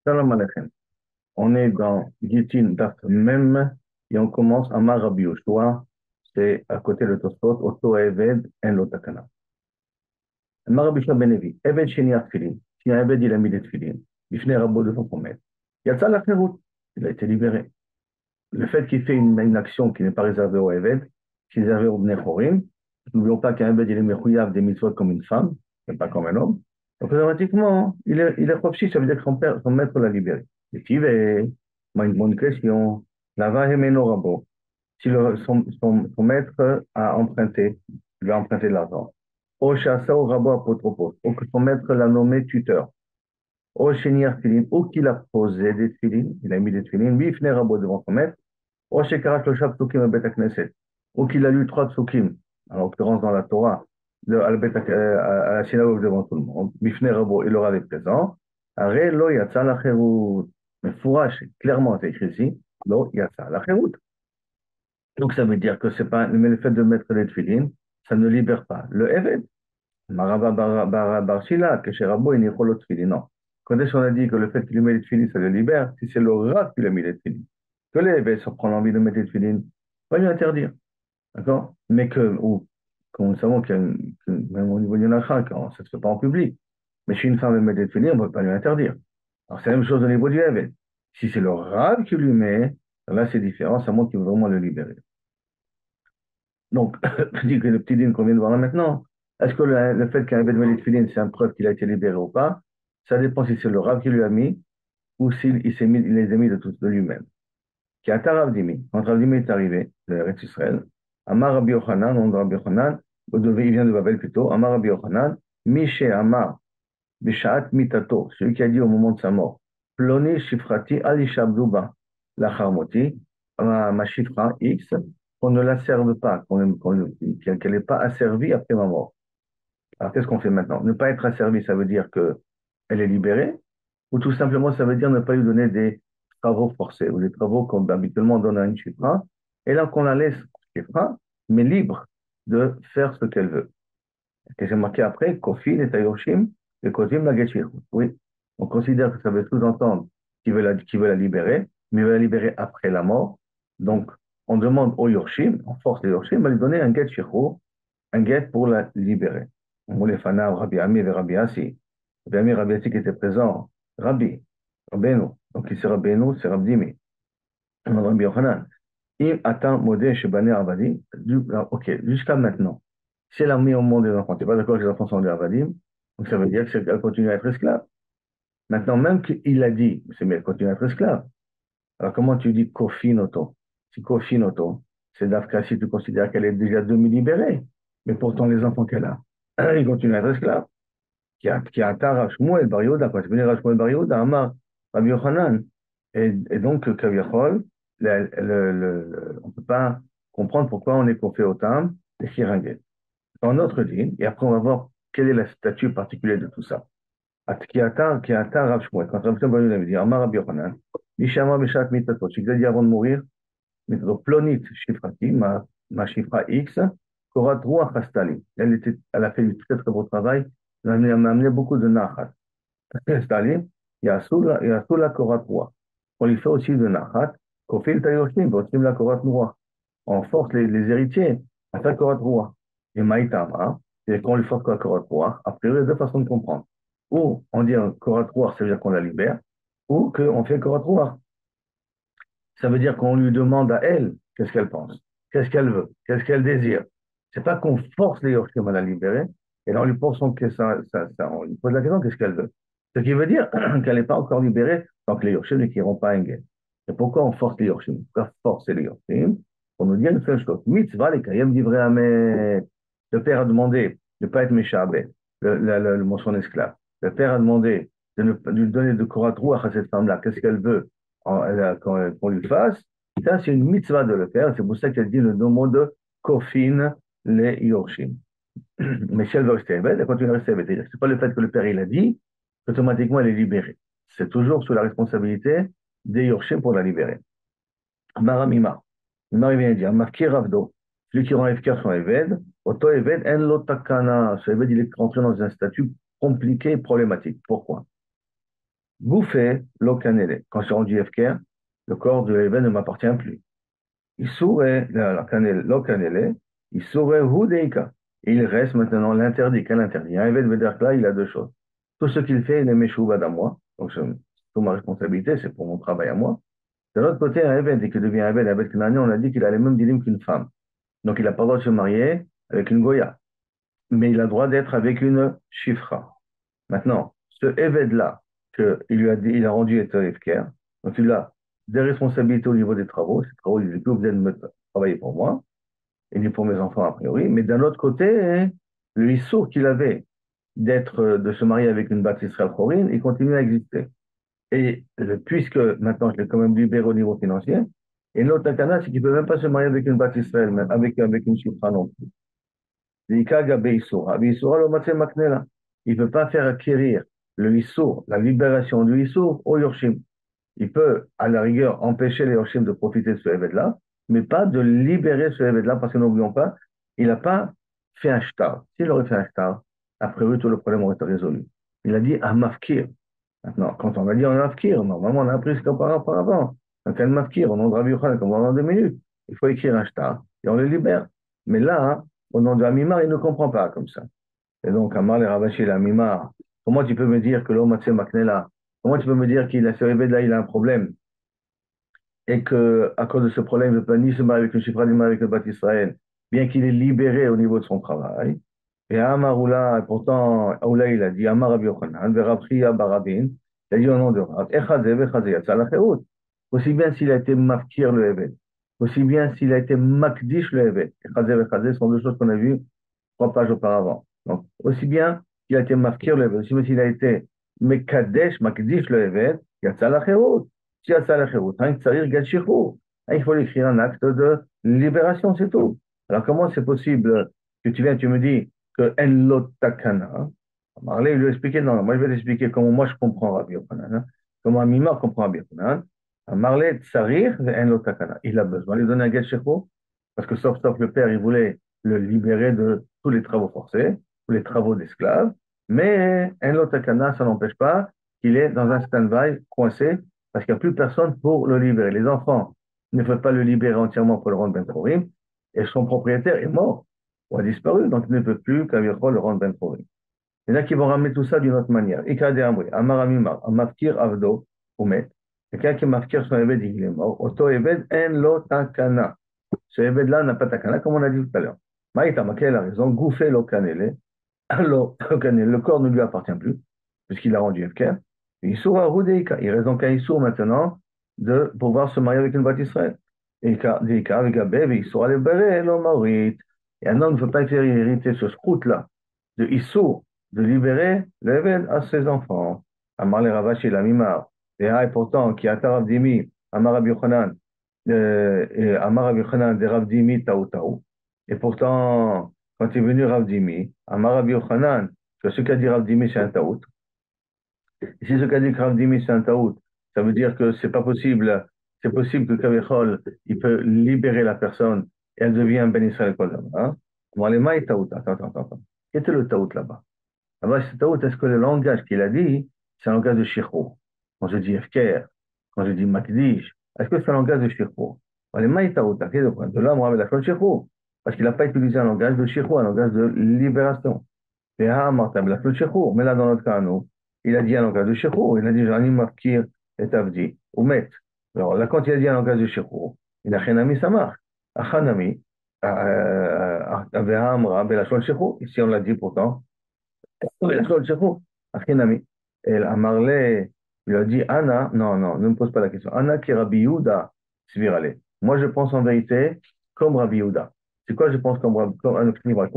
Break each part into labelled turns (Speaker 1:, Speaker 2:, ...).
Speaker 1: Salam Aleichem. On est dans Gittin Daf même et on commence à Rabbi Yoshua, c'est à côté de Tosfot, Oto Eved en lo takana. Rabbi Yoshua ben Levi, Eved Sheni Tfilin, si un Eved il a mis des Tfilin, Bifnei Rabbo devant son maître, Yatsa la Kherut, il a été libéré. Le fait qu'il fait une action qui n'est pas réservée au Eved, qui est réservée au Bnei Chorim, n'oublions pas qu'un Eved il est mechouyav des mitzvot comme une femme, et pas comme un homme. Donc automatiquement, il est propre, ça veut dire que son maître l'a libéré. Et qui va, moi, une bonne question. Là-bas, Rabo. Si son maître a emprunté, lui a emprunté de l'argent. Au chassa au rabo apotropos. Ou que son maître l'a nommé tuteur. Au chénier filin. Ou qu'il a posé des filines. Il a mis des filines. Lui, il rabo devant son maître. Au shekarat lo shab psukim al bet knesset. Ou qu'il a lu 3 psukim. En l'occurrence, dans la Torah, à la synagogue devant tout le monde. Bifne rabo, il aura des présents. Aré lo yatsa la cherut. Mais fourrage, clairement, c'est écrit ici. Lo yatsa la cherut. Donc, ça veut dire que c'est pas, mais le fait de mettre les tefilines, ça ne libère pas. Le Evet, Marava Barshila, que chez Rabo, il n'y a pas le tefilin. Non. Quand est-ce qu'on a dit que le fait qu'il lui met les tefilines, ça le libère, si c'est le Rav qui lui a mis les tefilines. Que les Evet se prennent l'envie de mettre les tefilines, pas lui interdire. D'accord? Mais que nous savons même au niveau du Nachal, quand ça ne se fait pas en public. Mais si une femme veut mettre des tefilines, on ne peut pas lui interdire. Alors, c'est la même chose au niveau du Evet. Si c'est le Rav qui lui met, là, c'est différent, ça montre qu'il veut vraiment le libérer. Donc, je dis que le petit din qu'on vient de voir là maintenant, est-ce que le fait qu'un évêque met les tefilines, c'est une preuve qu'il a été libéré ou pas? Ça dépend si c'est le Rav qui lui a mis ou s'il s'est mis, il les a mis de lui-même. Qui a Rav Dimi. Quand Rav Dimi est arrivé de Eretz Israël, Amar Rabbi Yochanan, on Rabbi Yochanan, il vient de Babel plutôt, Amar Rabbi Yochanan, Mishe Amar, Bishat Mitato, celui qui a dit au moment de sa mort, Ploni Shifrati Ali Shabduba, la Charmoti, ma Shifra X, qu'on ne la serve pas, qu'elle n'est pas asservie après ma mort. Alors qu'est-ce qu'on fait maintenant? Ne pas être asservie, ça veut dire qu'elle est libérée, ou tout simplement ça veut dire ne pas lui donner des travaux forcés, ou des travaux qu'on habituellement donne à une Shifra, et là qu'on la laisse Shifra, mais libre de faire ce qu'elle veut. Et c'est marqué après, Kofin et Tayoshim, et Kotim la Getchir. Oui, on considère que ça veut sous-entendre qu'il veut la libérer, mais il veut la libérer après la mort. Donc, on demande au Yorshim, on force les Yorshim à lui donner un Getchir, un Get pour la libérer. On voulait Fana, Rabbi Ami et Rabbi Assi. Rabbi Assi qui était présent, Rabbi, Rabbeinu. Donc, ici Rabbeinu, c'est Rabbi Dimi. Rabbi Yochanan. Im Atan Modé Shebane Avadi. Ok, jusqu'à maintenant. Si elle a mis au monde des enfants, tu n'es pas d'accord que les enfants sont des avadim, donc ça veut dire qu'elle continue à être esclave. Maintenant, même qu'il a dit, c'est mais elle continue à être esclave. Alors comment tu dis kofinoto? Si kofinoto, c'est d'Afka si tu considères qu'elle est déjà demi-libérée, mais pourtant les enfants qu'elle a, ils continuent à être esclaves. Qui a Tara Shmuel Bar Yehuda, quand tu venir Shmuel Bar Yehuda, Amar, Rabbi Yochanan. Et donc, Kaviachol, on ne peut pas comprendre pourquoi on est confié au Tam et Chiringuet dans notre ligne, et après on va voir quel est le statut particulier de tout ça. Qui a Rav Shmuel, quand Rav Shmuel avait dit, Amar Rabbi Yochanan, Mishama Meshat Mitatot, j'ai dit avant de mourir, Mitatot Plonit Shifrati, ma Shifra X, Korat Ruach Hastali. Elle a fait du très très beau travail, elle m'a amené beaucoup de Nachat. Hastali, Yasula Korat Ruach. On lui fait aussi de Nachat, Kofil Tayoshim, Votim la Korat Ruach. On force les héritiers à faire Korat Ruach. Et Maïtama, c'est qu'on lui force la Korat Ruach. A priori, il y a deux façons de comprendre. Ou on dit un Korat Ruach, ça veut dire qu'on la libère, ou qu'on fait Korat Ruach. Ça veut dire qu'on lui demande à elle qu'est-ce qu'elle pense, qu'est-ce qu'elle veut, qu'est-ce qu'elle désire. C'est pas qu'on force les Yorshim à la libérer, et là on lui pose, on lui pose la question qu'est-ce qu'elle veut. Ce qui veut dire qu'elle n'est pas encore libérée tant que les Yorshim ne quitteront pas un guet. Et pourquoi on force les Yorshim? Pourquoi forcer les Yorshim? Pour nous dire une seule chose. Mitzvah, les Kayem divrei Amen. Le père a demandé de ne pas être méchabé, son esclave. Le père a demandé de lui donner de Korat Ruach à cette femme-là. Qu'est-ce qu'elle veut qu'on lui fasse? Ça, c'est une mitzvah de le faire. C'est pour ça qu'elle dit le nom de Kofin les Yorshim. Mais si elle veut rester bête, elle continue à rester bête. Ce n'est pas le fait que le père il a dit, automatiquement elle est libérée. C'est toujours sous la responsabilité des Yorshim pour la libérer. Maramima. Mimar vient dire, Marqué Ravdo, celui qui rend efficace son Eved, Oto Eved en lotakana. Ce Eved, il est rentré dans un statut compliqué et problématique. Pourquoi? Bouffé, l'okanele. Quand je suis rendu FKR, le corps de l'Eved ne m'appartient plus. Il saurait, l'okanele, il saurait Hudeika. Il reste maintenant l'interdit. Quel interdit? Un Eved là, il a deux choses. Tout ce qu'il fait, il est méchouvad à moi. Donc, c'est toute ma responsabilité, c'est pour mon travail à moi. De l'autre côté, un Eved, dès qu'il devient un Eved Knani, on a dit qu'il a les mêmes dilemmes qu'une femme. Donc, il n'a pas le droit de se marier avec une Goya. Mais il a le droit d'être avec une Shifra. Maintenant, ce Eved-là, qu'il lui a dit, il a rendu être Efker, donc il a des responsabilités au niveau des travaux. Ces travaux, il dit que vous êtes me travailler pour moi, et ni pour mes enfants a priori. Mais d'un autre côté, le Issour qu'il avait de se marier avec une bâtisse Israël il continue à exister. Et puisque maintenant je l'ai quand même libéré au niveau financier, et l'autre takana, c'est qu'il ne peut même pas se marier avec une bâtisse Israël, même avec une chifra non plus. Il ne peut pas faire acquérir le Issour, la libération du Issour au Yorshim. Il peut, à la rigueur, empêcher les Yorshim de profiter de ce Eved-là, mais pas de libérer ce Eved-là, parce que n'oublions pas, il n'a pas fait un shtar. S'il aurait fait un shtar, a priori, tout le problème aurait été résolu. Il a dit un mafkir. Maintenant, quand on a dit un mafkir, normalement, on a appris ce qu'on parlait auparavant. Donc, un mafkir, au nom de Rabbi Yochanan, comme on va dans 2 minutes, il faut écrire un shtar et on le libère. Mais là, hein, au nom de Amimar, il ne comprend pas comme ça. Et donc, Amar les Ravashi, Amimar, comment tu peux me dire que l'homme a Maknela, comment tu peux me dire qu'il a ce réveil là, il a un problème et que à cause de ce problème, il ne peut ni se marier avec le Shifra, ni marier avec le Bat Israël, bien qu'il est libéré au niveau de son travail. Et Amar Oula, pourtant, Oula, il a dit Amar Rabbi Yochanan, Verabchia Barabin, il a dit au nom de Rab, Echadze, Vechadze, Yatzal Acherut. Aussi bien s'il a été Mafkir le Eved, aussi bien s'il a été Makdish le Eved. Echadze, Vechadze sont deux choses qu'on a vues 3 pages auparavant. Donc, aussi bien qu'il a été Mafkir le Eved, aussi bien s'il a été Mekadesh, Makdish le Eved, Yatzal Acherut. Si Yatzal Acherut, Tsarir Gad Shirur. Il faut écrire un acte de libération, c'est tout. Alors, comment c'est possible que tu viens, tu me dis que En Lot Takana, Marley, il lui a expliqué, non, moi je vais t'expliquer comment moi je comprends Rabbi Yochanan, hein, comment Mimar comprend Rabbi Yochanan. Marley Tsarir En Lot Takana. Il a besoin de lui donner un Gad Shirur, parce que sauf le père, il voulait le libérer de tous les travaux forcés, tous les travaux d'esclaves, mais En Lot Takana, ça n'empêche pas qu'il est dans un stand-by coincé, parce qu'il n'y a plus personne pour le libérer. Les enfants ne peuvent pas le libérer entièrement pour le rendre Ben Trorim, et son propriétaire est mort ou a disparu, donc il ne peut plus qu'Avirchol le rendre Ben Trorim. Il y en a qui vont ramener tout ça d'une autre manière. Ikade Amri, Amar Amimar, Amafkir Avdo, Oumet. Quelqu'un qui mafkir son Eved, il est mort. Oto Eved en lo takana. Ce Eved-là n'a pas takana, comme on a dit tout à l'heure. Maïta Makel a raison, Gouffé lo kanele. Alors, le corps ne lui appartient plus, puisqu'il a rendu Efker. Il sourd Roudeika. Il reste donc un Issour maintenant de pouvoir se marier avec une bâtisse Israël. Et avec Abel, il sourd aller barrer l'Omarit. Et un homme ne peut pas faire hériter ce scout-là de Issour, de libérer l'Evel à ses enfants. Amar le Ravashi, la Mimar. Et pourtant, qui a Rav Dimi, Amar Rabbi Yochanan, Amar Rabbi Yochanan de Rav Dimi, Taou Taou. Et pourtant, quand est venu Rav Dimi, Amar Rabbi Yochanan, que ce qu'a dit Rav Dimi, c'est un taout. Et si ce qu'a dit Rav Dimi, c'est un taout, ça veut dire que c'est pas possible, c'est possible que Kavechol, il peut libérer la personne et elle devient un Ben Israël Kodam. Hein? Bon, les mailles taout, attends. Quel était le taout là-bas? Là-bas, c'est taout, est-ce que le langage qu'il a dit, c'est un langage de Shirko? Quand je dis Efker, quand je dis Makdish, est-ce que c'est un langage de Shirko? Bon, les mailles taout, de là, moi, avec la chose Shirko. Parce qu'il n'a pas utilisé un langage de Shirko, un langage de libération. Mais là, dans notre cas, nous, il a dit un langage de Shirko. Il a dit Jani Mafkir et Avdi, ou Met. Alors là, quand il a dit un langage de Shirko, il a Chenami, ça marche. Achanami, Avehamra, Belachon Shirko. Ici, on l'a dit pourtant. Belachon Shirko, Achenami. Et Amarle, il a dit Anna, non, ne me pose pas la question. Anna qui Rabbi Yehuda, Svirale. Moi, je pense en vérité comme Rabbi Yehuda. C'est quoi je pense comme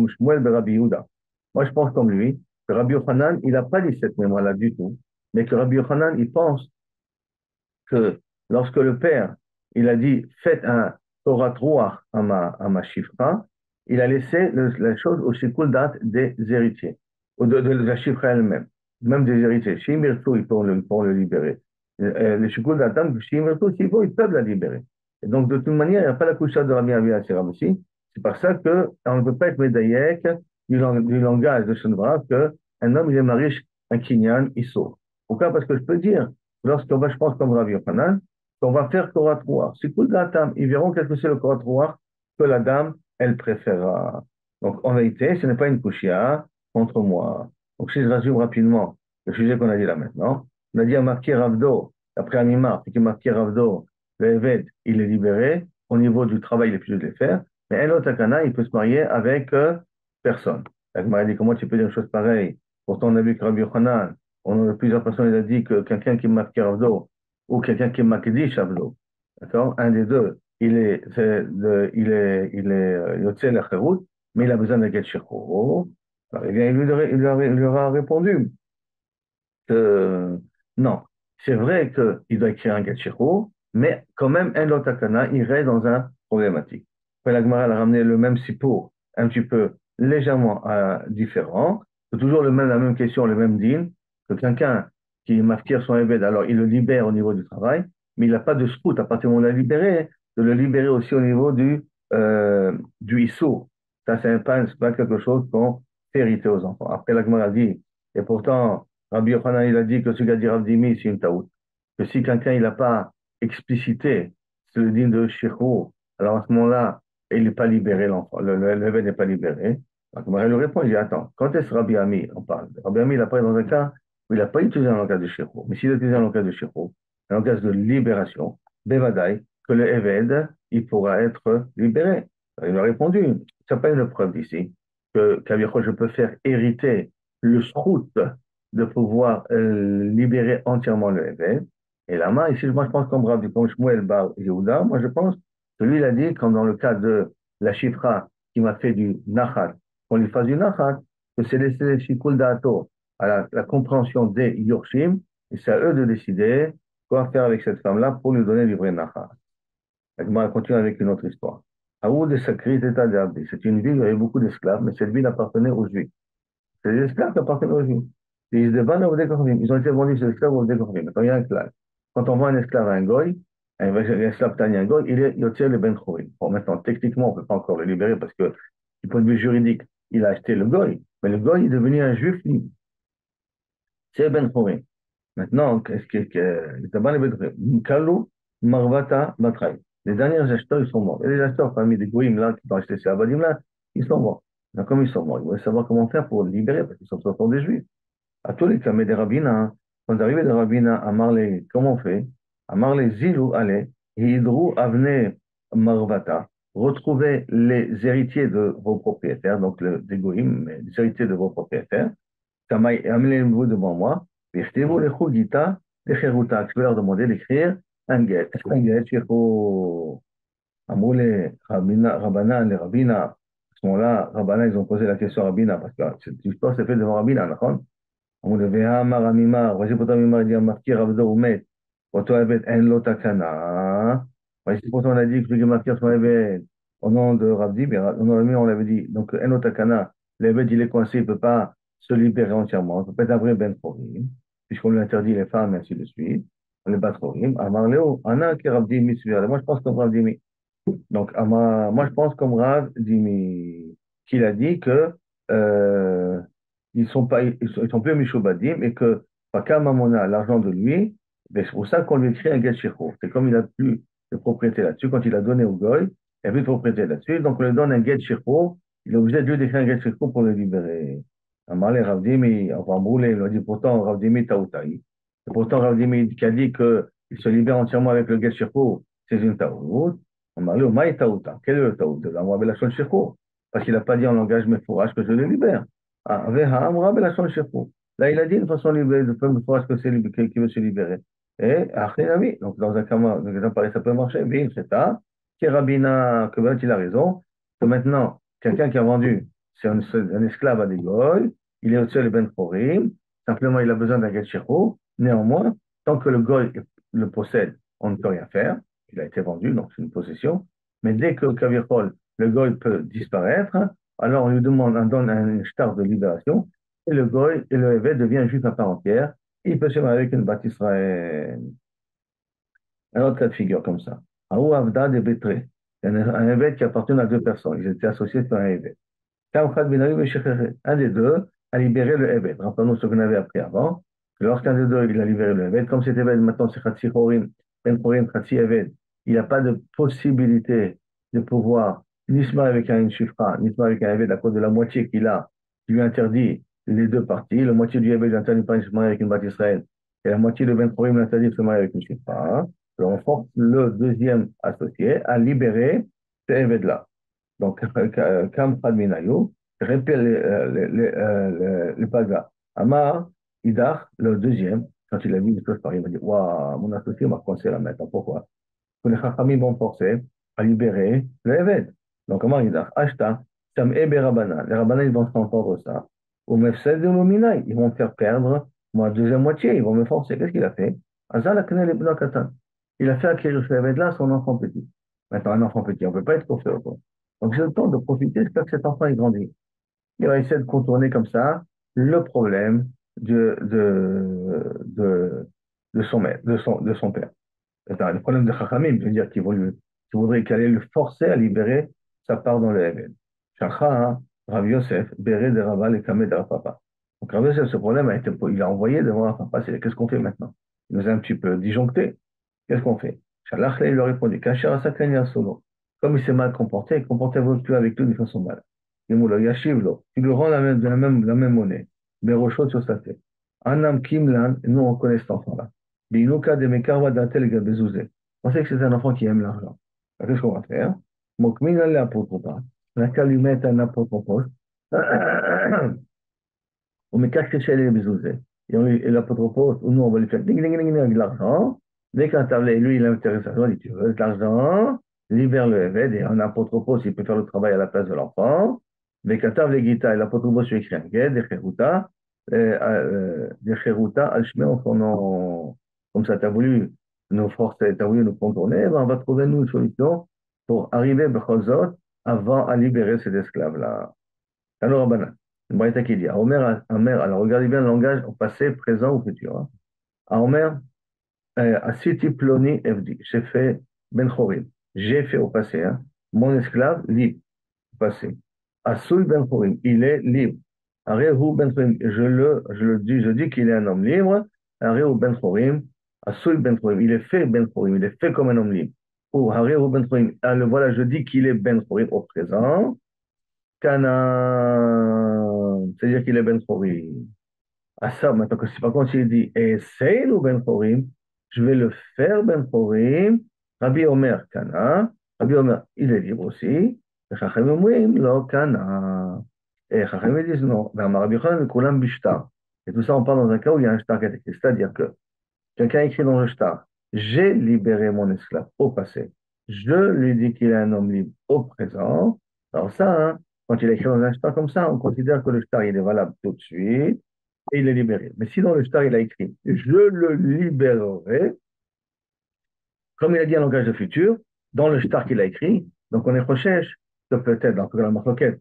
Speaker 1: Shmuel de Rabbi Yehuda? Moi, je pense comme lui, que Rabbi Yochanan, il n'a pas dit cette mémoire-là du tout, mais que Rabbi Yochanan, il pense que lorsque le père, il a dit, faites un Torah Ruach à ma Shifra, il a laissé la chose au shikul date des héritiers, ou de la Shifra elle-même, même des héritiers. Chez Mirto, ils pourront le libérer. Le shikul date, chez Mirto, s'il faut, ils peuvent la libérer. Et donc, de toute manière, il n'y a pas la couche de Rabbi Avia Seram aussi. C'est par ça qu'on ne peut pas être médaillek du langage de Shenvara qu'un homme, il est marié un kinyan, il sort. Pourquoi? Parce que je peux dire, lorsqu'on va, je pense comme Rabbi Yochanan, qu'on va faire Korat Ruach. C'est cool Datam. Ils verront qu'est-ce que c'est le Korat Ruach que la dame, elle préférera. Donc, en vérité, ce n'est pas une kushia contre moi. Donc, si je résume rapidement le sujet qu'on a dit là maintenant, on a dit à marquer Ravdo, après Amimar, c'est qu'il marqué Ravdo, le Evet, il est libéré. Au niveau du travail, il est plus de le faire. Mais un autre Takana, il peut se marier avec personne. La Gemara dit, comment tu peux dire une chose pareille? Pourtant, on a vu que Rabbi Yochanan, on a plusieurs personnes, il a dit que quelqu'un qui marque Ravdo ou quelqu'un qui marque Shavdo, d'accord? Un des deux, il est Yotze Lecherut, mais il a besoin de Get Shechor. Alors, eh bien, il lui aura répondu que non, c'est vrai qu'il doit écrire un Get Shechor, mais quand même, un Lotakana, il reste dans un problématique. Après, la Gemara a ramené le même sipo, un petit peu légèrement différent. C'est toujours la même question, le même din, que quelqu'un qui mafkir son évêque, alors il le libère au niveau du travail, mais il n'a pas de scout à partir du moment où on l'a libéré, de le libérer aussi au niveau du issour. Ça, c'est pas quelque chose qu'on fait hériter aux enfants. Après, la Gemara dit, et pourtant, Rabbi Yochanan, il a dit que ce qu'a dit Rav Dimi, c'est une taout. Que si quelqu'un, il n'a pas explicité ce din de Shechou, alors à ce moment-là, il n'est pas libéré, l'enfant, le bébé n'est pas libéré. Donc, Marie lui répond, il dit, attends, quand est-ce Rabbi Ami, on parle? Rabbi Ami, il a parlé dans un cas où il n'a pas utilisé un langage de Shechou. Mais s'il a utilisé un langage de Shechou, un langage de libération, Bevadaï, que le Eved, il pourra être libéré. Alors, il lui a répondu, ça n'a pas une preuve ici, que, je peux faire hériter le srout de pouvoir libérer entièrement le Eved. Et la main, ici, moi, je pense comme Shmuel Bar Yehuda, moi, je pense que lui, il a dit, comme dans le cas de la Chifra qui m'a fait du Nachat, qu'on lui fasse du Nachat, que c'est laisser le Shikul Da'ato à la compréhension des Yorshim, et c'est à eux de décider quoi faire avec cette femme-là pour lui donner du vrai Nachat. La Gemara continue avec une autre histoire. Aoud de Sakrit État d'Abdi. C'est une ville où il y avait beaucoup d'esclaves, mais cette ville appartenait aux Juifs. C'est des esclaves qui appartenaient aux Juifs. Et ils ont été vendus, ces esclaves, au Dekorbim. Maintenant, il y a un esclave. Quand on vend un esclave à un goy, un esclave tani à un goy, il est Yotir le Ben Chorim. Bon, maintenant, techniquement, on ne peut pas encore le libérer parce que, du point de vue juridique, il a acheté le goy, mais le goy est devenu un juif libre. C'est Ben Chorim. Maintenant, qu'est-ce que tabac les Ben Chorim? Kalou, Marvata, Batraï. Les derniers acheteurs, ils sont morts. Et les acheteurs parmi des goyim là, qui ont acheté ces abadim là, ils sont morts. Donc, comme ils sont morts, ils voulaient savoir comment faire pour le libérer parce qu'ils sont des juifs. À tous les cas, mais des rabbins, quand arrivé des rabbins à Marley, comment on fait? À Marley, Zilou, allez, Hidrou, Avne, Marvata, retrouvez les héritiers de vos propriétaires, donc des goïms, les héritiers de vos propriétaires, amenez-vous devant moi, Virtez-vous les Chougita, les Cheruta, je vais leur demander d'écrire un get, Shirko, Amoule, Rabbanan, les rabbins, à ce moment-là, Rabbanan, ils ont posé la question à Rabbina, parce que cette histoire s'est faite devant Rabbina, d'accord? אמרו לו, והאמר המימר, וישב אותו המימר, dit המפקיר עבדו הוא מת, אותו עבד אין לו תקנה, וישב אותו on a dit que celui qui marquait son עבד, au nom de Rabdi, mais au nom de lui, on l'avait dit, donc אין לו תקנה, l'Ebed il est coincé, il ne peut pas se libérer entièrement, il ne peut pas être un vrai Ben Chorim, puisqu'on lui interdit les femmes, et ainsi de suite, on les bat Chorim, Amar Léo, Anna qui Rabdi Mitzvir, moi je pense comme Rabdi Mi. Donc, moi je pense comme Rav Dimi, qu'il a dit que ils sont pas, ils sont plus Mishobadim et que Pakam Mamona, l'argent de lui, ben, c'est pour ça qu'on lui écrit un get shechor. C'est comme il a plus de propriété là-dessus, quand il a donné au goy, il n'y a plus de propriété là-dessus, donc on lui donne un get shechor, il est obligé de lui d'écrire un get shechor pour le libérer. Amalé Ravdimi, enfin Moulé, il a dit pourtant Ravdimi Taoutaï. Et pourtant Ravdimi qui a dit qu'il se libère entièrement avec le get shechor, c'est une taout. Amalé au Maï Taouta. Quel est le taout de la Moabelachon shechor? Parce qu'il n'a pas dit en langage méfourage que je le libère. Ah, là, il a dit de façon libérée, de fois que c'est qui veut se libérer. Et Achinami, donc dans un cas, pareil, ça peut marcher. Bim, c'est ça. Qui Rabina, que ben, il a raison. Que maintenant, quelqu'un qui a vendu, c'est un esclave à des goy, il est au-dessus de Ben Chorim, simplement il a besoin d'un get shechou. Néanmoins, tant que le goy le possède, on ne peut rien faire. Il a été vendu, donc c'est une possession. Mais dès que le goy peut disparaître, alors on lui demande, on donne un star de libération, et le goy et le évêque devient juif à part entière. Il peut se marier avec une bâtisse Israël. Un autre cas de figure comme ça. Aou Avda de Bétré. Un évêque qui appartient à deux personnes. Ils étaient associés sur un évêque. Un des deux a libéré le évêque. Rappelons-nous ce qu'on avait appris avant. Lorsqu'un des deux, il a libéré le Eved, comme cet Eved maintenant c'est Khatsi Chorim, Ben Chorim, Khatsi Eved, il n'a pas de possibilité de pouvoir ni se marier avec un Shifra, ni se marier avec un Eved à cause de la moitié qu'il a, qui lui interdit les deux parties. La moitié du Eved lui interdit pas de se marier avec une Bat Israël, et la moitié de Ben Chorim lui interdit de se marier avec une Shifra. Alors on force le deuxième associé à libérer ce Eved-là. Donc, Kam Chad Minayu, répète les pagas. Amar, Idar, le deuxième, quand il a vu une chose pareille, il m'a dit, waouh, mon associé m'a coincé là maintenant. Pourquoi? Que les Chachamim vont forcer à libérer le Eved. Donc, comment Idar? Ashta, Sam Ebe Rabbanan. Les Rabbanan, ils vont s'entendre ça. Ou Mefsed de Luminaï, ils vont me faire perdre ma deuxième moitié, ils vont me forcer. Qu'est-ce qu'il a fait? Azal Akne le Bnok Katan. Il a fait acquérir ce Eved-là à son enfant petit. Maintenant, un enfant petit, on ne peut pas être pour faire autant. Donc, j'ai le temps de profiter jusqu'à que cet enfant ait grandi. Il va essayer de contourner comme ça le problème de son maître, de son père. Le problème de Chachamim, je veux dire qu'il voudrait qu'elle allait le forcer à libérer sa part dans le Eved. Chacha, Rav Yosef, Béré de Raval et Kamé de Papa. Donc Rav Yosef, ce problème il a envoyé devant Rav Papa, qu'est-ce qu'on fait maintenant? Il nous a un petit peu disjoncté. Qu'est-ce qu'on fait? Shalach, il lui a répondu, Kacher Asakania Solo. Comme il s'est mal comporté, comportez-vous plus avec lui de façon mal. Yimoulo, Yashivlo, tu lui rends la même monnaie, mais rochot sur sa tête. Anam Kimlan, nous on connaît cet enfant-là. Binuka de Mekarwa d'Antel Gabezouzé. On sait que c'est un enfant qui aime l'argent. Alors, qu'est-ce qu'on va faire? Mokmin la apôtre pas. On a qu'à lui mettre un apôtre en poche. On met caché chez les Bezouzé. Et l'apôtre poste, nous on va lui faire ding ding ding ding avec l'argent. Dès qu'un tablé, lui il intéresse l'argent, il dit tu veux de l'argent, libère le Eved et un apôtre poste, il peut faire le travail à la place de l'enfant. Dès qu'un tablé guita, l'apôtre poste lui écrit un guet, des Cheruta, Alchemé en son nom. Comme ça, tu as voulu nous forcer, tu as voulu nous contourner, ben on va trouver nous une solution pour arriver, Bechozot, avant à libérer ces esclaves-là. Alors, Rabbanan, le Braïta qui dit, Aomer, alors regardez bien le langage au passé, présent ou futur. Hein. Aomer, Asiti Ploni Evdi, j'ai fait Ben Chorim, j'ai fait au passé, hein, mon esclave libre, au passé. Asul Ben Chorim, il est libre. Arehu Ben Chorim, je dis qu'il est un homme libre. Arehu Ben Chorim, Asul Ben Chorim, il est fait Ben Chorim, il est fait comme un homme libre. Ou Arehu Ben Chorim, voilà, je dis qu'il est Ben Chorim au présent. Kana, c'est-à-dire qu'il est Ben Chorim. Ah ça, maintenant que c'est pas quand il dit essaye le Ben Chorim, je vais le faire Ben Chorim. Rabbi Omer Kana, Rabbi Omer, il est libre aussi. Et Chachamim אומרים לא Kana. Et Chachamim disent non. Rabbi Yochanan, Kulam Bishtar. Et tout ça, on parle dans un cas où il y a un shtar qui est écrit. C'est-à-dire que quelqu'un écrit dans le shtar, j'ai libéré mon esclave au passé. Je lui dis qu'il est un homme libre au présent. Alors ça, hein, quand il est écrit dans un shtar comme ça, on considère que le shtar il est valable tout de suite et il est libéré. Mais sinon, le shtar il a écrit, je le libérerai, comme il a dit en langage de futur, dans le shtar qu'il a écrit. Donc on est recherche que peut-être, dans la marloquette,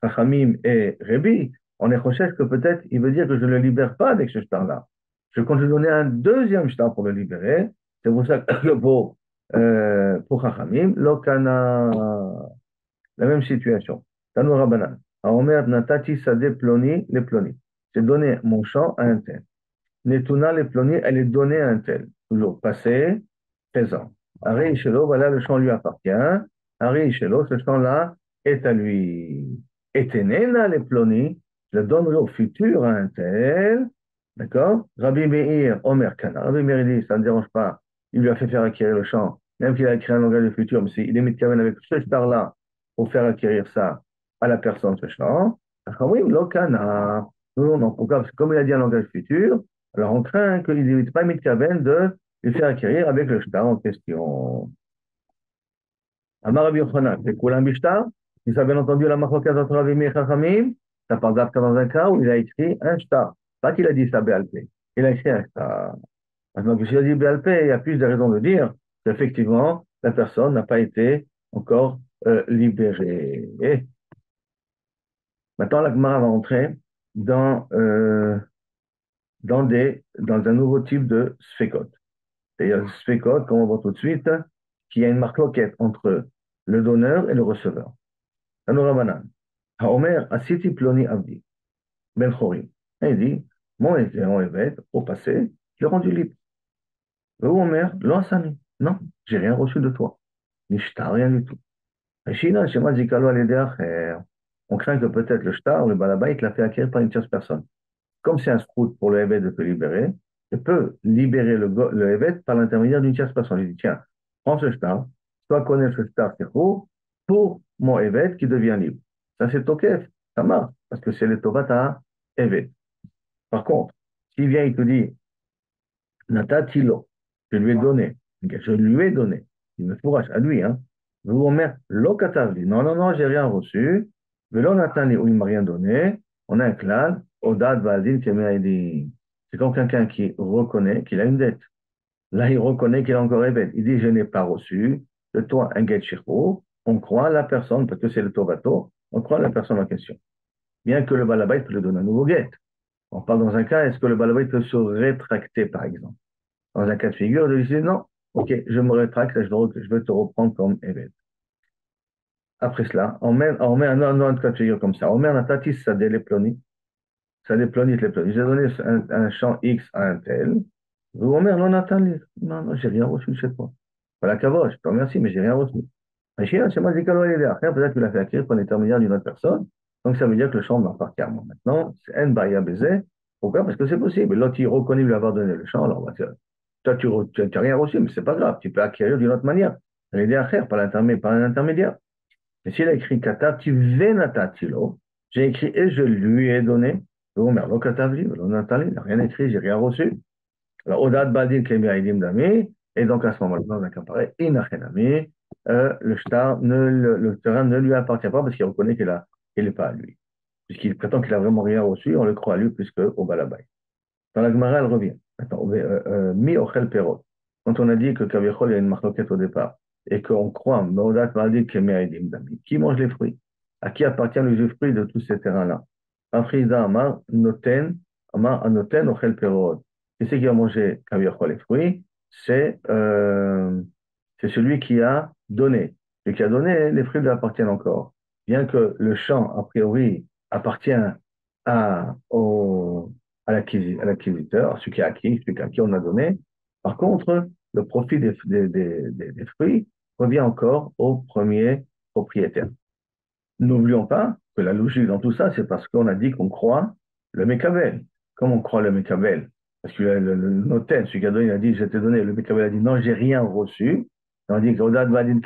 Speaker 1: Chachamim et Rebi, on est recherche que peut-être il veut dire que je ne le libère pas avec ce shtar-là. Je compte lui donner un deuxième shtar pour le libérer. C'est pour ça que pour Chachamim, l'okana, la même situation. Tanu Rabbanan. Aomer natati sade ploni le ploni. J'ai donné mon champ à un tel. Netuna le ploni, elle est donnée à un tel. Toujours passé, présent. Ari Ishelo, voilà, le champ lui appartient. Ari Ishelo, ce champ-là est à lui. Etenena le ploni, je le donnerai au futur à un tel. D'accord? Rabbi Meir, Omer Kana. Rabbi Meir dit, ça ne dérange pas. Il lui a fait faire acquérir le champ, même qu'il a écrit un langage du futur, mais il est mis de avec ce star-là pour faire acquérir ça à la personne, ce champ. Oui, Lokana. Non, non, pourquoi? Parce que comme il a dit un langage futur, alors on craint qu'il n'est pas mis de de lui faire acquérir avec le shtar en question. Amar Rabbi Yochanan, c'est quoi un bishtar? Si ça a bien entendu la marloquette entre Rabbi Meir et Chachamim, ça parle d'Afka dans un cas où il a écrit un shtar. Pas qu'il a dit ça Béalpé. Il a écrit un shtar. Maintenant que s'il a dit Béalpé, il y a plus de raisons de dire qu'effectivement, la personne n'a pas été encore libérée. Et maintenant, la Gemara va entrer dans, dans un nouveau type de sfekot. C'est-à-dire sfekot, comme on voit tout de suite, qui a une marque loquette entre le donneur et le receveur. Tanu Rabbanan. Haomer, asiti ploni avdi. Ben Chorim. Il dit, mon évêque, au passé, je l'ai rendu libre. Ou Omer, lo asani. Non, j'ai rien reçu de toi. Ni shtar, rien du tout. Et Shina, Shema Zikalo Aledeh, on craint que peut-être le shtar, le balabait, l'a fait acquérir par une tierce personne. Comme c'est un scout pour le évêque de te libérer, je peux libérer le évêque par l'intermédiaire d'une tierce personne. Je dis, tiens, prends ce shtar, toi connais ce shtar, c'est pour mon évêque qui devient libre. Ça, c'est tokef, ça marche, parce que c'est le tovat à évêque. Par contre, s'il vient, il te dit, Natatilo, je lui ai donné, je lui ai donné, il me fourrache à lui, hein. Vous Omer, lo katavli, non, non, non, j'ai rien reçu, velo natani, ou il m'a rien donné, on a un clan, odad valdin kemeaidi. C'est comme quelqu'un qui reconnaît qu'il a une dette. Là, il reconnaît qu'il a encore une dette. Il dit, je n'ai pas reçu de toi un get shirko. On croit la personne, parce que c'est le tovato, on croit la personne en question. Bien que le balabait peut lui donner un nouveau get. On parle dans un cas, est-ce que le balabait peut se rétracter, par exemple? Dans un cas de figure, de lui dire non, ok, je me rétracte, je vais te reprendre comme évêque. Après cela, on met un autre cas de figure comme ça. On met un atatis, ça déplonit les plonis. J'ai donné un champ X à un tel. On met non, attends, non, non, j'ai rien reçu chez toi. Voilà, Kavosh, je te remercie, mais j'ai rien reçu. Mais chez moi, j'ai après, peut-être qu'il a fait acquérir par l'intermédiaire d'une autre personne. Donc, ça veut dire que le champ m'appartient à moi. Maintenant, c'est un baya baiser. Pourquoi? Parce que c'est possible. L'autre, il reconnaît lui avoir donné le champ. Alors, bah, toi, tu n'as rien reçu, mais c'est pas grave. Tu peux acquérir d'une autre manière. L'aider à faire par un intermédiaire. Et s'il a écrit kata, tu venatatilo, j'ai écrit et je lui ai donné. Oh, merlo katavli, merlo natali, il n'a rien écrit, j'ai rien reçu. Alors, Odad Badin Kemia Idim Dami, et donc à ce moment-là, dans un cas pareil, Inachenami, le terrain ne lui appartient pas parce qu'il reconnaît qu'il n'est pas à lui. Puisqu'il prétend qu'il n'a vraiment rien reçu, on le croit à lui plus qu'au Balabay. Dans la Gemara, elle revient. Attends, mi ochel perot. Quand on a dit que Kavichol, il y a une marloquette au départ, et qu'on croit, Meodat Valdi Kemeaidim Dami, qui mange les fruits? À qui appartient le fruit de tous ces terrains-là? Afrida Amar, Noten, Amar Anoten ochel perot. Qui c'est qui a mangé Kavichol les fruits? C'est celui qui a donné. Celui qui a donné, les fruits lui appartiennent encore. Bien que le champ, a priori, appartient au à l'acquisiteur, à celui qui a acquis, celui à qui on a donné. Par contre, le profit des fruits revient encore au premier propriétaire. N'oublions pas que la logique dans tout ça, c'est parce qu'on a dit qu'on croit le Mécabel. Comme on croit le Mécabel, parce que le notaire, celui qui a donné, il a dit, je t'ai donné, le Mécabel a dit, non, j'ai rien reçu. On dit que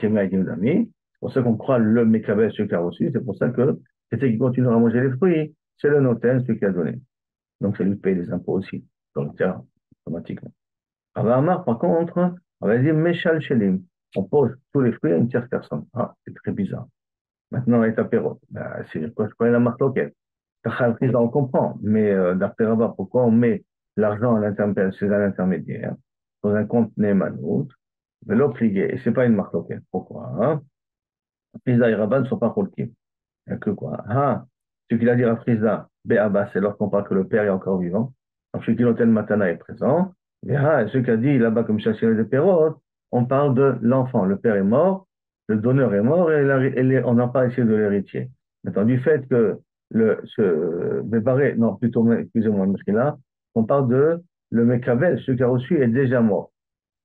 Speaker 1: c'est pour ça qu'on croit le Mécabel, celui qui a reçu, c'est pour ça que c'est celui qui continue à manger les fruits, c'est le notaire, celui qui a donné. Donc, c'est lui qui paye les impôts aussi, dans le terrain, automatiquement. Amar, par contre, on va dire Meshal Shelim. On pose tous les fruits à une tierce personne. Ah, c'est très bizarre. Maintenant, est apéro. Ben, c'est quoi, je connais la marque locale. On comprend. Mais d'après Rabat, pourquoi on met l'argent chez un intermédiaire, dans un compte Neymanout, de l'obliger, et c'est pas une marque locale. Pourquoi? Hein? Pisa et Rabat ne sont pas cholkim. Il n'y a que quoi? Ah, ce qu'il a dit à Frisa, Béaba, c'est lorsqu'on parle que le père est encore vivant. Donc, ce qui l'hôtel Matana est présent. Et ah, ce qu'a dit là-bas comme chasseur de Perrot, on parle de l'enfant. Le père est mort, le donneur est mort et on n'a pas essayé de l'héritier. Maintenant, du fait que Bébaré, non, plutôt, excusez-moi, là, on parle de le Mekabel, ce qui a reçu est déjà mort.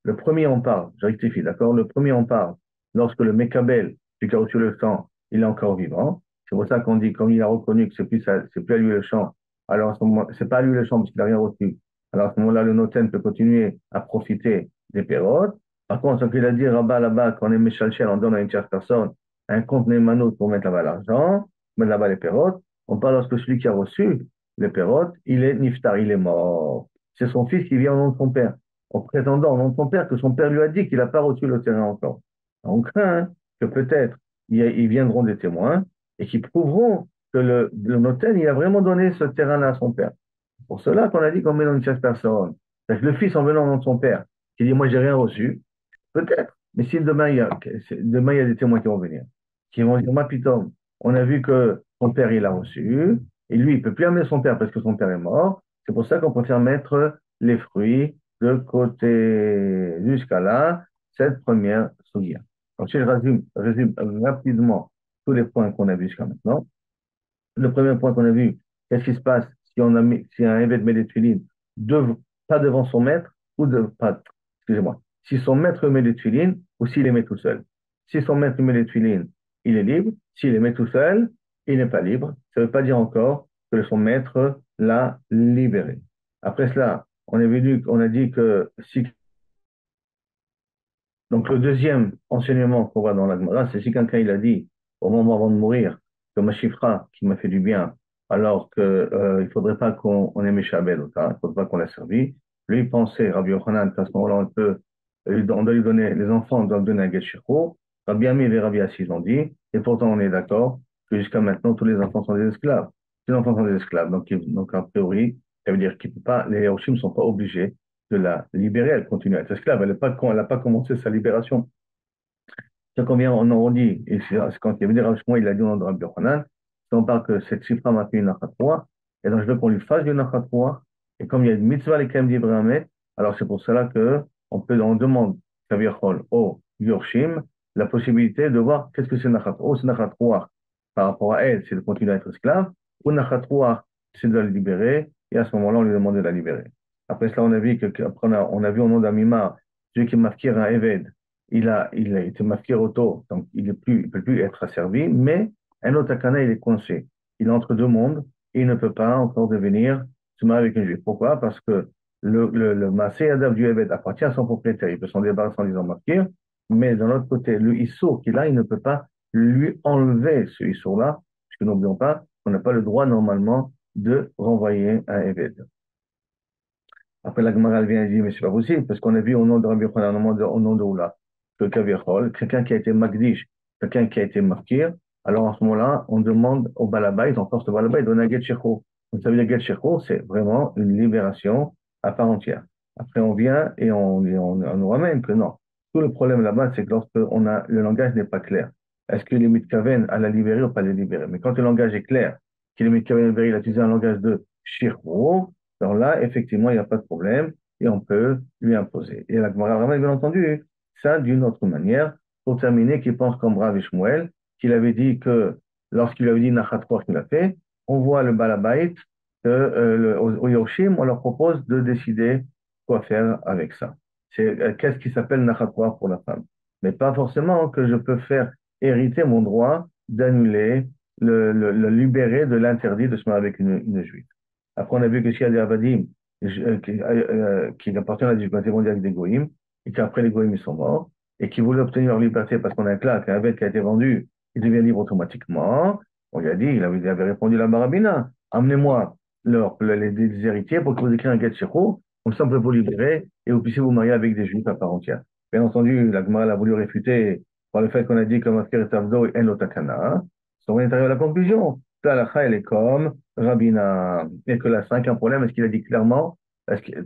Speaker 1: Le premier, on parle, je rectifie, d'accord? Le premier, on parle lorsque le Mekabel, celui qui a reçu le sang, il est encore vivant. C'est pour ça qu'on dit, comme il a reconnu que c'est plus à lui le champ, alors à ce moment, c'est pas à lui le champ parce qu'il n'a rien reçu. Alors à ce moment-là, le notaire peut continuer à profiter des périodes. Par contre, ce qu'il a dit là-bas, quand on est Méchalchel, on donne à une tierce personne un compte Neymanout pour mettre là-bas l'argent, mettre là-bas les périodes. On parle lorsque celui qui a reçu les périodes, il est niftar, il est mort. C'est son fils qui vient au nom de son père, en prétendant au nom de son père que son père lui a dit qu'il n'a pas reçu le terrain encore. On craint que peut-être ils viendront des témoins et qui prouveront que le notaire, il a vraiment donné ce terrain-là à son père. Pour cela qu'on a dit qu'on met dans une chasse personne. C'est-à-dire que le fils, en venant au nom de son père, qui dit, moi, j'ai rien reçu, peut-être. Mais si demain, il y a des témoins qui vont venir, qui vont dire, ma pitom, on a vu que son père, il a reçu, et lui, il peut plus amener son père parce que son père est mort. C'est pour ça qu'on préfère mettre les fruits de côté jusqu'à là, cette première souillure. Donc, si je résume rapidement tous les points qu'on a vus jusqu'à maintenant. Le premier point qu'on a vu, qu'est-ce qui se passe si un évêque met des tefilines, pas devant son maître, pas, excusez-moi, si son maître met des tefilines ou s'il les met tout seul. Si son maître met des tefilines, il est libre. S'il les met tout seul, il n'est pas libre. Ça ne veut pas dire encore que son maître l'a libéré. Après cela, on a dit que si donc, le deuxième enseignement qu'on voit dans la Gemara, c'est si quelqu'un il a dit au moment avant de mourir que ma chifra qui m'a fait du bien, alors que il faudrait pas qu'on ait Méchabel, il faudrait pas qu'on l'a servi. Lui il pensait, Rabbi Yochanan, qu'à ce moment-là, on doit lui donner, les enfants doivent donner un get shiro. Rabbi Ami et Rabbi Assis l'ont dit, et pourtant on est d'accord que jusqu'à maintenant, tous les enfants sont des esclaves. Tous les enfants sont des esclaves, donc a priori, ça veut dire qu'ils peuvent pas, les Yaoshim ne sont pas obligés de la libérer, elle continue à être esclave, elle n'a pas commencé sa libération. C'est combien on dit, et c'est quand il y avait des Shmuel, il a dit au nom de Rabbi Yochanan, si on parle que cette chifra m'a fait une achatroua, et donc je veux qu'on lui fasse une achatroua, et comme il y a une mitzvah les kaim d'Ibrahimet, alors c'est pour cela que on demande, Kaviachol, au Yorshim, la possibilité de voir qu'est-ce que c'est une achatroua. C'est une achatroua par rapport à elle, c'est de continuer à être esclave, ou une achatroua, c'est de la libérer, et à ce moment-là, on lui demande de la libérer. Après cela, on a vu on a vu au nom d'Amima, celui qui marquait un Eved, il a été mafkir auto, donc il ne peut plus être asservi, mais un autre takana, il est coincé. Il est entre deux mondes et il ne peut pas encore devenir se marier avec un juif. Pourquoi? Parce que le massé adab du Eved appartient à son propriétaire. Il peut s'en débarrasser en disant mafkir, mais d'un autre côté, le issour qu'il a, il ne peut pas lui enlever ce issour-là, puisque n'oublions pas qu'on n'a pas le droit normalement de renvoyer un Eved. Après, la Gemara vient et dit, mais c'est pas possible, parce qu'on a vu au nom de Rabbi Yochanan, au nom de Oula, que Kaviachol, quelqu'un qui a été Magdish, quelqu'un qui a été Makir, alors en ce moment-là, on demande au Balabait, on force le Balabait de donner un Get Shechou. Donc ça veut dire Get Shechou, c'est vraiment une libération à part entière. Après, on vient et on nous ramène que non. Tout le problème là-bas, c'est que le langage n'est pas clair. Est-ce que les mitkaven à la libérer ou pas la libérer? Mais quand le langage est clair, qu'il est mitkaven à libérer, il a utilisé un langage de Shechou, alors là, effectivement, il n'y a pas de problème et on peut lui imposer. Et la Gemara ramène, bien entendu, ça d'une autre manière, pour terminer, qui pense comme Rav Shmuel, qu'il avait dit que lorsqu'il avait dit Nachat qu'il a fait, on voit le Balabait que, au Yoshim, on leur propose de décider quoi faire avec ça. C'est qu'est-ce qui s'appelle Nachat pour la femme. Mais pas forcément que je peux faire hériter mon droit d'annuler, le libérer de l'interdit de se marier avec une juive. Après, on a vu que s'il y a des avadim qui appartiennent à la divinité mondiale des goïms, et qu'après les goïms ils sont morts, et qui voulaient obtenir leur liberté parce qu'on a un claque, qu'un aved qui a été vendu, il devient libre automatiquement. On lui a dit, il avait répondu la barabina, amenez-moi les héritiers pour que vous écriviez un get shiro, comme ça on peut vous libérer et vous puissiez vous marier avec des juifs à part entière. Bien entendu, la Gemara a voulu réfuter par le fait qu'on a dit que Masker et Tavdo et En Lotakana. On est arrivé à la conclusion. La halakha, elle est comme Rabina. Et que là, cinquième problème, est-ce qu'il a dit clairement,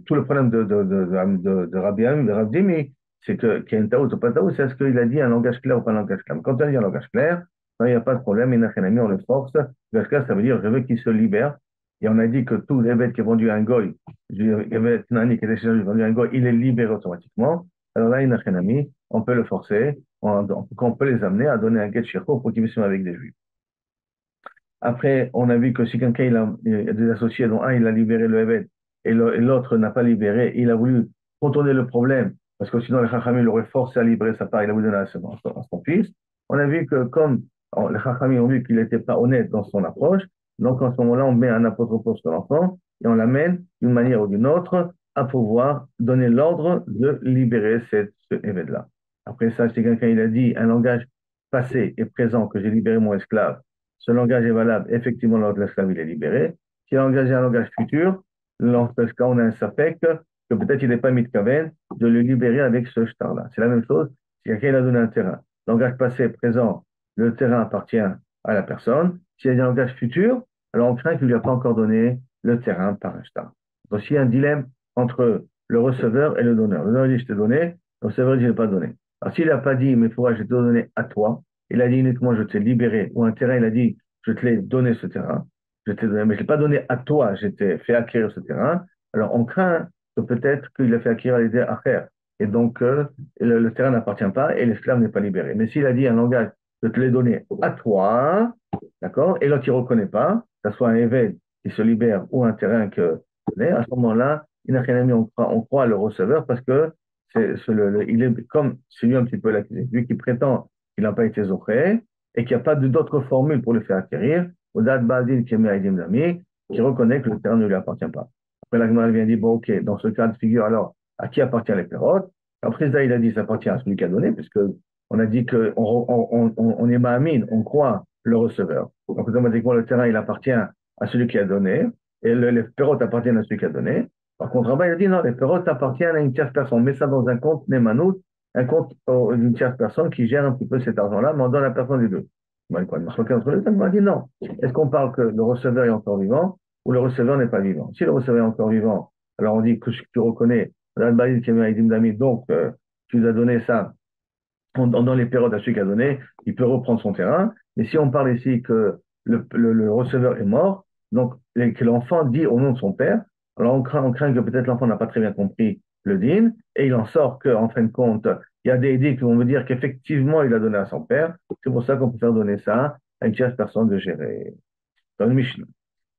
Speaker 1: tout le problème de Rabbi Am, de Rabbi Dimi, c'est qu'il y a une taout ou pas taout, c'est est-ce qu'il a dit un langage clair ou pas un langage clair. Quand on dit un langage clair, il n'y a pas de problème, on le force. Le langage clair, ça veut dire je veux qu'il se libère. Et on a dit que tout évêque qui est vendu à un goy, évêque nani qui est vendu à un goy, il est libéré automatiquement. Alors là, on peut le forcer, on peut les amener à donner un get shirko pour qu'ils puissent avec des juifs. Après, on a vu que si quelqu'un il a des associés, dont un il a libéré le Eved et l'autre n'a pas libéré, il a voulu contourner le problème, parce que sinon les Chachamim l'auraient forcé à libérer sa part, il a voulu donner à son fils. On a vu que comme les Chachamim ont vu qu'il n'était pas honnête dans son approche, donc en ce moment-là, on met un apotropos sur l'enfant et on l'amène d'une manière ou d'une autre à pouvoir donner l'ordre de libérer ce Eved-là. Après ça, si quelqu'un il a dit un langage passé et présent que j'ai libéré mon esclave, ce langage est valable, effectivement, lors de l'esclave, il est libéré. Si l'engagé est un langage futur, lorsqu'on on a un sapek, que peut-être il n'est pas mis de kaven, de le libérer avec ce shtar-là. C'est la même chose si quelqu'un a donné un terrain. Langage passé, présent, le terrain appartient à la personne. S'il y a un langage futur, alors on craint qu'il ne lui a pas encore donné le terrain par un shtar. Donc, il y a un dilemme entre le receveur et le donneur. Le donneur dit, je t'ai donné, le receveur dit, je n'ai pas donné. Alors, s'il n'a pas dit, mais pour je t'ai donné à toi, il a dit uniquement je t'ai libéré, ou un terrain, il a dit je te l'ai donné ce terrain, je t'ai donné, mais je ne l'ai pas donné à toi, je t'ai fait acquérir ce terrain. Alors on craint que peut-être qu'il a fait acquérir l'idée à faire. Et donc le terrain n'appartient pas et l'esclave n'est pas libéré. Mais s'il a dit un langage, je te l'ai donné à toi, d'accord, et l'autre il ne reconnaît pas, que ce soit un évêque qui se libère ou un terrain que à ce moment-là, on croit le receveur parce que il est comme, c'est lui un petit peu l'accusé, lui qui prétend qu'il n'a pas été zoché et qu'il n'y a pas d'autre formule pour le faire acquérir, au date Badin qui qui reconnaît que le terrain ne lui appartient pas. Après, la Gemara vient dire, bon, ok, dans ce cas de figure, alors, à qui appartient les pérotes? Après, ça, il a dit, ça appartient à celui qui a donné, puisque on a dit qu'on on est ma'amine, on croit le receveur. Donc, automatiquement, le terrain, il appartient à celui qui a donné, et les pérotes appartiennent à celui qui a donné. Par contre, Rabat, il a dit, non, les pérotes appartiennent à une tierce personne. On met ça dans un compte Nemanout, un compte d'une tierce personne qui gère un petit peu cet argent-là, mais on donne à personne des deux. Il m'a dit non. Est-ce qu'on parle que le receveur est encore vivant ou le receveur n'est pas vivant? Si le receveur est encore vivant, alors on dit que tu reconnais, donc tu lui as donné ça dans les périodes à celui qui a donné, il peut reprendre son terrain. Mais si on parle ici que le receveur est mort, donc que l'enfant dit au nom de son père, alors on craint que peut-être l'enfant n'a pas très bien compris le din, et il en sort qu'en fin de compte, il y a des idées qui vont me dire qu'effectivement il a donné à son père. C'est pour ça qu'on peut faire donner ça à une tierce personne de gérer. Dans le Mishnah.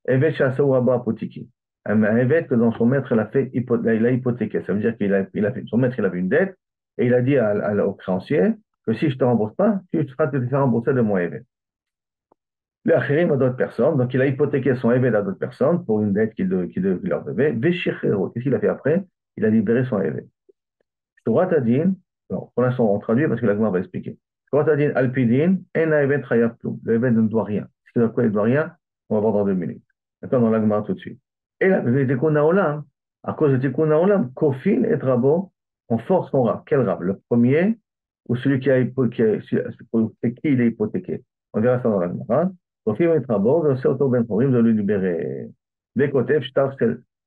Speaker 1: Evet Shasau Rabba Apotiki. Un Evet que dans son maître, il a hypothéqué. Ça veut dire son maître, il avait une dette et il a dit au créancier que si je ne te rembourse pas, tu seras te faire rembourser de mon Evet. Le Achirim à d'autres personnes, donc il a hypothéqué son Evet à d'autres personnes pour une dette qu'il leur devait. Veshichero, qu'est-ce qu'il a fait après? Il a libéré son Evet. Torah Tadin, pour l'instant on traduit parce que la Gemara va expliquer. Torah Tadin Alpidin, En Evet Chayav Plum. Le Evet ne doit rien. Ce qui doit quoi, il ne doit rien, on va voir dans 2 minutes. Maintenant, dans la Gemara tout de suite. Et là, le Tikkun Haolam, à cause de Tikkun Haolam, Kofin et Rabo, on force son rab. Quel rab? Le premier ou celui qui pour qui il est hypothéqué? On verra ça dans la Gemara. Kofin et Rabo, de Seoto Ben Chorim, de le libérer. Bekotev, Shtar,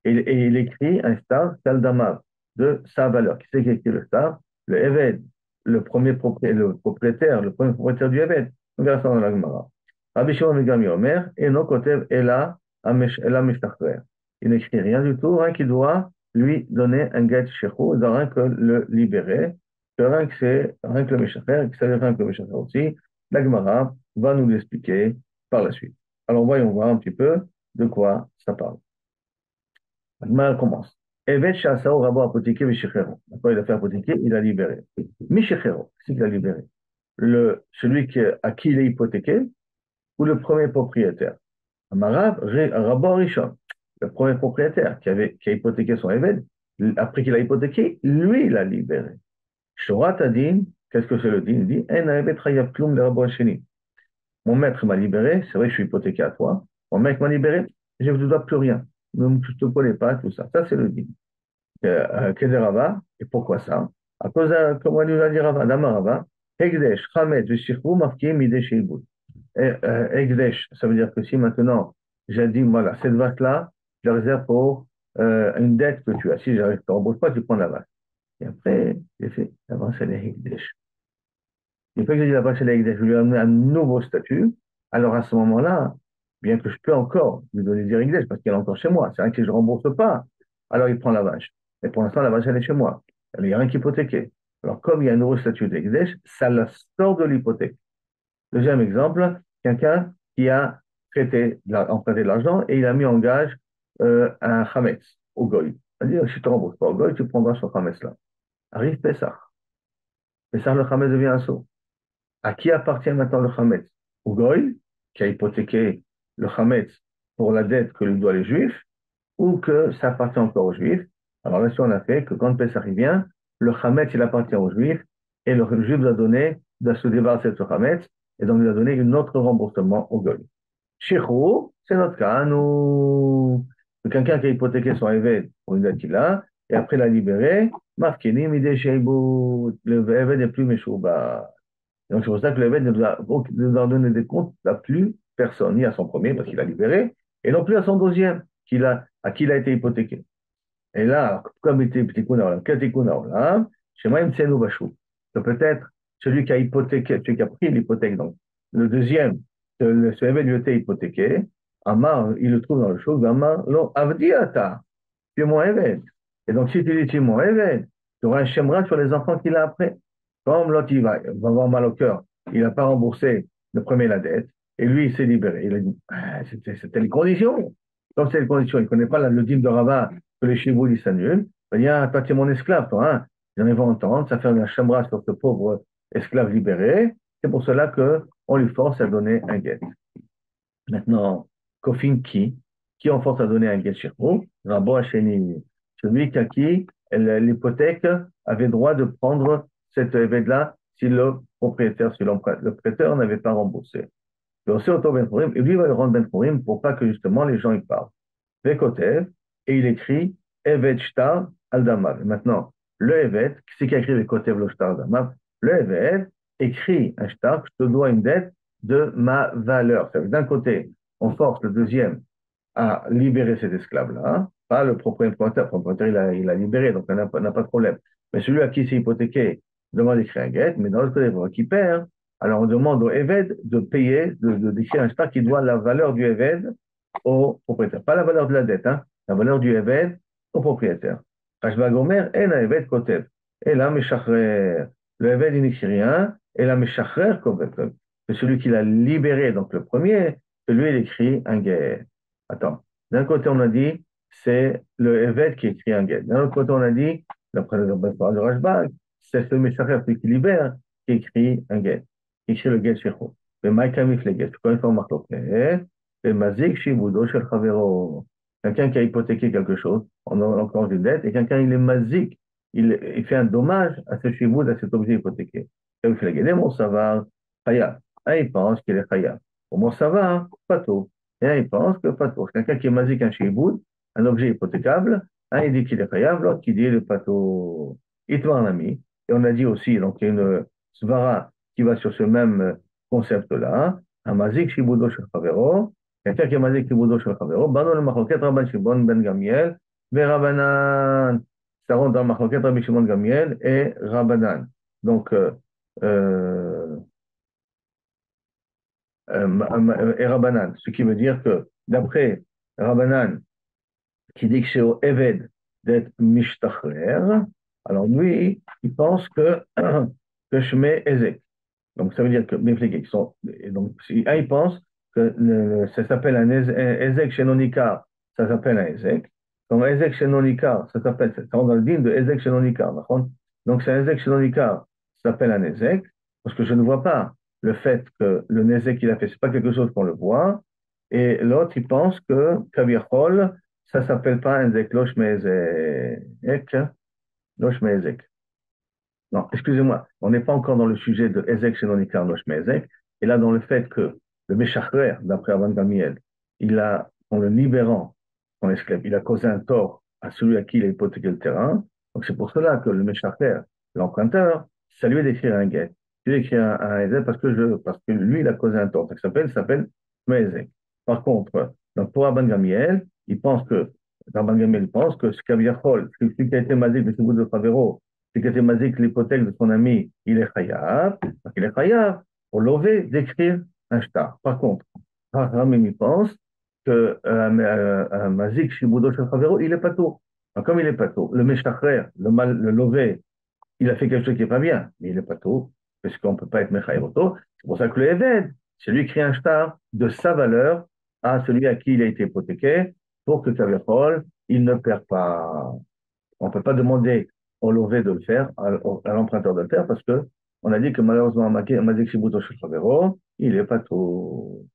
Speaker 1: et il écrit un Star, Saldamav, de sa valeur. Qui c'est qui écrit le Star? Le Eved, le propriétaire du Eved. On verra ça dans la Gemara. Rabbi Shimon Megami Omer, et non Kotev Ela Mishtachrer. Il n'écrit rien du tout, rien qui doit lui donner un get shechou, rien que le libérer, que rien que le Mishtachrer, que ça veut rien que le Mishtachrer aussi. La Gemara va nous l'expliquer par la suite. Alors voyons voir un petit peu de quoi ça parle. La Gemara commence. Evet Shasao Rabo Apotike Vishechero. D'accord, il a fait apothiquer, il a libéré. Mishechero, c'est qu'il a libéré. Celui à qui il est hypothéqué, ou le premier propriétaire. Rabba Rishon, le premier propriétaire qui a hypothéqué son Eved, après qu'il a hypothéqué, lui, il l'a libéré. Shorat Adin, qu'est-ce que c'est le din? Il dit, En Eved Chayav Klum le Rabba Sheni. Mon maître m'a libéré, c'est vrai que je suis hypothéqué à toi. Mon maître m'a libéré, je ne te dois plus rien. Je ne te connais pas, tout ça. Ça, c'est le din. Rava, et pourquoi ça? À cause de, comme on nous a dit Rava, Dama Rava, Hegdesh, Chamet, Veshirou, Marqué, Mideh, Sheilbout. Egdesh, ça veut dire que si maintenant j'ai dit, voilà, cette vache-là, je la réserve pour une dette que tu as. Si j'arrive, tu ne rembourses pas, tu prends la vache. Et après, j'ai fait, la vache, elle est Egdesh. Une fois que j'ai dit la vache, elle est Egdesh, je lui ai amené un nouveau statut. Alors à ce moment-là, bien que je peux encore lui donner dire Egdesh parce qu'elle est encore chez moi, c'est rien que je ne rembourse pas, alors il prend la vache. Et pour l'instant, la vache, elle est chez moi. Il n'y a rien qui hypothéqué. Alors comme il y a un nouveau statut d'Egdesh, ça la sort de l'hypothèque. Deuxième exemple, quelqu'un qui a emprunté de l'argent et il a mis en gage un Hametz au Goy. C'est-à-dire, si tu ne rembourses pas au Goy, tu prendras ce Hametz-là. Arrive Pessah. Pessah, le Hametz devient un sceau. À qui appartient maintenant le Hametz? Au Goy, qui a hypothéqué le Hametz pour la dette que lui doit les Juifs, ou que ça appartient encore aux Juifs. Alors là, on a fait que quand Pessah vient, le Hametz, il appartient aux Juifs, et le Juif doit se débarrasser de ce Hametz, et donc il a donné un autre remboursement au Goy. Shirou, c'est notre cas, nous. Quelqu'un qui a hypothéqué son Eved pour une dette qu'il a, et après l'a libéré, Mafkini, Mideh, Sheibou, le Eved n'est plus Meshouba. Donc c'est pour ça que le Eved ne doit donner des comptes à plus personne, ni à son premier, parce qu'il a libéré, et non plus à son deuxième, à qui il a été hypothéqué. Et là, comme était Tikkun Haolam, quel Tikkun Haolam, Shema Imtsenu Bashou. Que peut-être celui qui a hypothéqué, celui qui a pris l'hypothèque, donc le deuxième, ce Eved lui était hypothéqué, Amar, il le trouve dans le show, Amar, lo Avdiata, tu es mon Eved. Et donc si tu dis tu es mon Eved, tu auras un Shemra sur les enfants qu'il a après. Comme l'autre, il va avoir mal au cœur, il n'a pas remboursé le premier la dette, et lui, il s'est libéré. Il a dit, c'était les conditions. Comme c'est une condition, il ne connaît pas le dîme de Rava, que les chiboud, ils s'annulent. Il dit, ah, toi, tu es mon esclave, toi, hein. J'en ai pas entendre, ça fait un chambra sur ce pauvre esclave libéré. C'est pour cela qu'on lui force à donner un guet. Maintenant, Kofin qui on force à donner un guet shirou? Rabbo Hacheni, celui qui a qui l'hypothèque avait droit de prendre cette évêque-là si le propriétaire, si le prêteur n'avait pas remboursé. Et aussi, auto Ben Chorim, et lui il va le rendre Ben Chorim pour pas que justement les gens y parlent. Vekotev, et il écrit Evet Shtar Aldamav. Maintenant, le Evet, c'est qui a écrit Vekotev le Shtar Aldamav? Le Evet écrit un Shtar, je te dois une dette de ma valeur. Ça veut dire, d'un côté, on force le deuxième à libérer cet esclave-là, hein. Pas le propriétaire. Le propriétaire, il a libéré, donc on n'a pas de problème. Mais celui à qui c'est hypothéqué demande d'écrire un guet, mais dans l'autre côté, qui perd, alors on demande au Eved de payer, d'écrire un shtar qui doit la valeur du Eved au propriétaire. Pas la valeur de la dette, hein, la valeur du Eved au propriétaire. Rashba Gomer, et la Eved Kotev. Et là, Meshachrer, le Eved, il n'écrit rien, et là, Meshachrer, c'est celui qui l'a libéré, donc le premier, celui, il écrit un guet. Attends, d'un côté, on a dit, c'est le Eved qui écrit un guet. D'un autre côté, on a dit, d'après le Rashba, c'est ce Meshachrer, celui qui libère, qui écrit un guet, qui écrit le guet chez mais Maïka Mifleget, quand il faut marquer, c'est Mazik Shibudo Shel Chavero. Quelqu'un qui a hypothéqué quelque chose, on a encore une dette, et quelqu'un, il est Mazik, il fait un dommage à ce Shibud, à cet objet hypothéqué. Comme Mifleget, mon savoir, Chaya. Un, il pense qu'il est Chaya. Pour mon savoir, pas tout. Et un, il pense que pas tout. Quelqu'un qui est Mazik, un Shibud, un objet hypothécable, un, il dit qu'il est Chaya, l'autre qui dit le pato. Itmar Nami. Et on a dit aussi, donc, il y a une Svara qui va sur ce même concept-là, Amazik Shibudo Shel Chavero, quelqu'un qui est Mazik Shibudo Shel Chavero, Banon le Machoket Rabban Shimon Ben Gamiel, Verabanan, ça rentre dans le Machoket Rabbi Shimon Gamiel et Rabbanan. Donc, euh, et Rabbanan, ce qui veut dire que d'après Rabbanan, qui dit que c'est au Eved d'être Mishtachler, alors lui, il pense que Shmei Ezek. Donc, ça veut dire que les flics qui sont. Et donc, si un, il pense que ça s'appelle un Ezek chez non-Icar, ça s'appelle un Ezek. Comme Ezek chez non-Icar, ça s'appelle. Ça rentre dans le din de Ezek chez non-Icar. Donc, c'est un Ezek chez non-Icar, ça s'appelle un Ezek, parce que je ne vois pas le fait que le Nezek qu'il a fait, c'est pas quelque chose qu'on le voit. Et l'autre, il pense que Kavirchol, ça s'appelle pas un Ezek, Losh Ezek, Losh Ezek. Non, excusez-moi, on n'est pas encore dans le sujet de Ezek Shenonikar Noshme Ezek. Et là, dans le fait que le Méchachrer, d'après Avan Gamiel, en le libérant, son esclave, il a causé un tort à celui à qui il a hypothéqué le terrain. Donc c'est pour cela que le Méchachrer, l'emprunteur, ça lui est d'écrire un guet. Il lui écrit un Ezek parce que lui, il a causé un tort. Ça s'appelle Shme Ezek. Par contre, donc pour Avan Gamiel, Avan Gamiel, il pense que ce Kaviachol, celui qui a été masé de ce bout de Favero, c'est que c'est Mazik, l'hypothèque de son ami, il est chayav. Donc il est chayav pour lever, d'écrire un shtar. Par contre, Ramim, il pense que Mazik, Shibudo, Shel Chavero, il est pas tout. Donc, comme il est pas tout, le Meshachrer, le levé, il a fait quelque chose qui n'est pas bien, mais il est pas tout, parce qu'on ne peut pas être Mechaïr auto. C'est pour ça que le Eved, c'est lui qui crée un shtar de sa valeur à celui à qui il a été hypothéqué, pour que Kavechol, il ne perd pas. On ne peut pas demander au lové de le faire, à l'emprunteur de le faire, parce que on a dit que malheureusement, Mazik Shibuto Shel Chavero, il n'est pas tout.